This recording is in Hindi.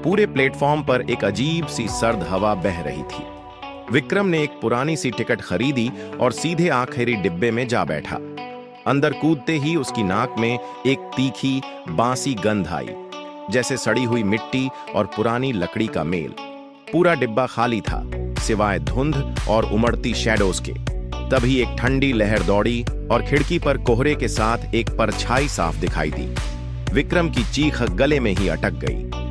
पूरे प्लेटफॉर्म पर एक अजीब सी सर्द हवा बह रही थी। विक्रम ने एक पुरानी सी टिकट खरीदी और सीधे आखिरी डिब्बे में जा बैठा। अंदर कूदते ही उसकी नाक में एक तीखी बांसी गंध आई, जैसे सड़ी हुई मिट्टी और पुरानी लकड़ी का मेल। पूरा डिब्बा खाली था, सिवाय धुंध और उमड़ती शैडोज के। तभी एक ठंडी लहर दौड़ी और खिड़की पर कोहरे के साथ एक परछाई साफ दिखाई दी। विक्रम की चीख गले में ही अटक गई।